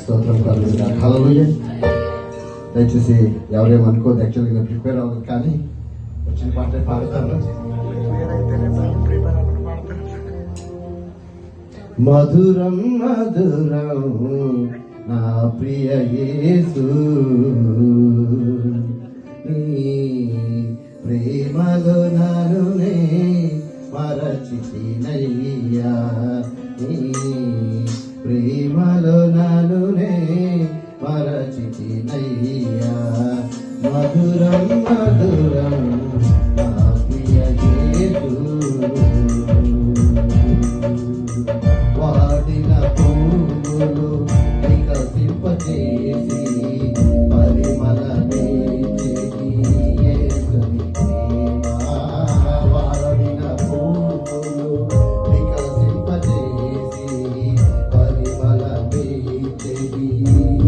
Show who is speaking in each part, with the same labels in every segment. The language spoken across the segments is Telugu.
Speaker 1: స్తోత్రం కలుగుతుంది. హల్లెలూయా. దయచేసి ఎవరేమనుకోదు, యాక్చువల్గా నేను ప్రిపేర్ అవ్వదు, కానీ వచ్చిన పాట పాడతాను. మధురం మధురం నా ప్రియ యేసు, నీ ప్రేమలో నన్ను మరచితినయ్యా, నీ ప్రేమలో నన్ను మరచితినయ్యా. మధురం మధురం నా ప్రియ యేసు, వాడిన పువ్వులు వికసింపచేసి పరిమళ నీచేది యేసుని ప్రేమ. వాడిన పువ్వులు వికసింపచేసి పరిమళ నీచేది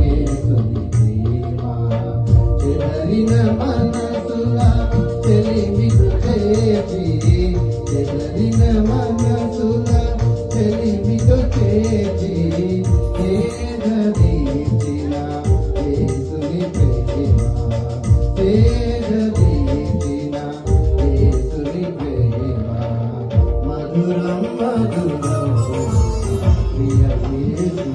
Speaker 1: యేసుని ప్రేమ. చెదరిన మనసుల చెలిమికు చేర్చి, చెదరిన మనసుల చెలిమితో చేర్చి చేదీర్చిన యేసుని ప్రేమ, చేదీర్చిన యేసుని ప్రేమ. మధురం మధురం ప్రియ యేసు.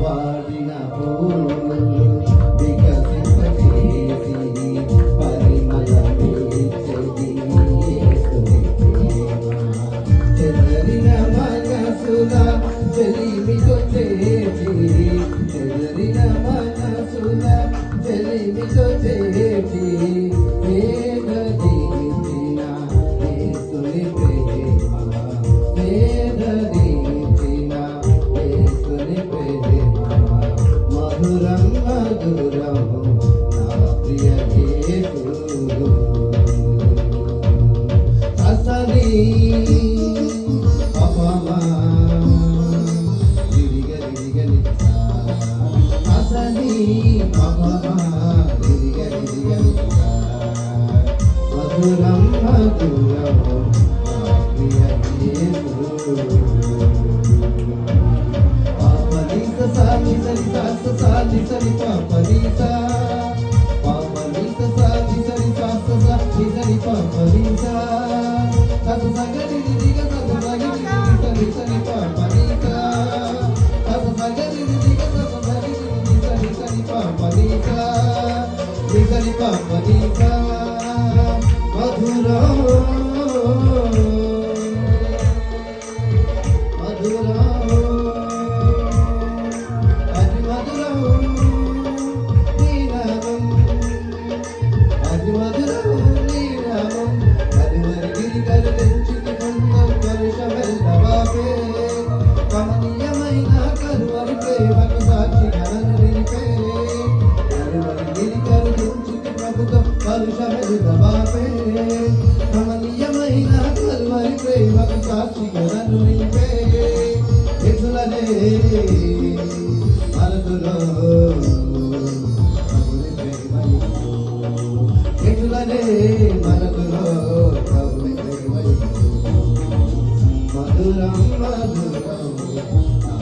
Speaker 1: వాడిన పూలు వికసింపచేసి పరిమళ నీచేది యేసుని ప్రేమ. చెదరిన మనసుల చెలిమితో చేర్చి, చెదరిన మనసుల చెలిమితో చేర్చి చేదీర్చిన యేసుని ప్రేమ, చేదీర్చిన యేసుని ప్రేమ. మధురం మధురం నా ప్రియ యేసు. అసలి అపమా గిరిగలి అసలి అపమా గిరిగలి. మధురం మధురం నా ప్రియ యేసు. పాపనీస సాని సరి సాస సాని సరి పాపనీస, పాపనీస సాని సరి సాస సాని సరి పాపనీస. సగ సగరి దిగ సగ సగరి సరి సరి పాపనీస, సగ సగరి దిగ సగ సగరి సరి సరి పాపనీస, సరి పాపనీస. మధురం కమనీయమైన కరువరి ప్రేమకు సాక్షిగా నన్ను నిలిపే, కరువరి గిరి కరుణించితి ప్రభుత్వం కలుషమెదుటబాపే. కమనీయమైన కరువరి ప్రేమకు సాక్షిగా నన్ను నిలిపే. ఎటులనే మనసులో ఎటులనే మనసులో ప్రభుని ప్రేమయు. మధురం మధురం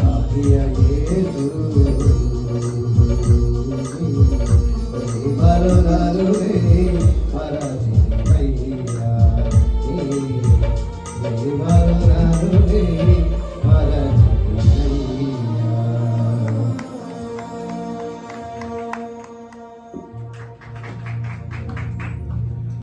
Speaker 1: నా ప్రియ యేసు, ప్రేమలో నన్ను మరచితినయ్యా, నీ ప్రేమ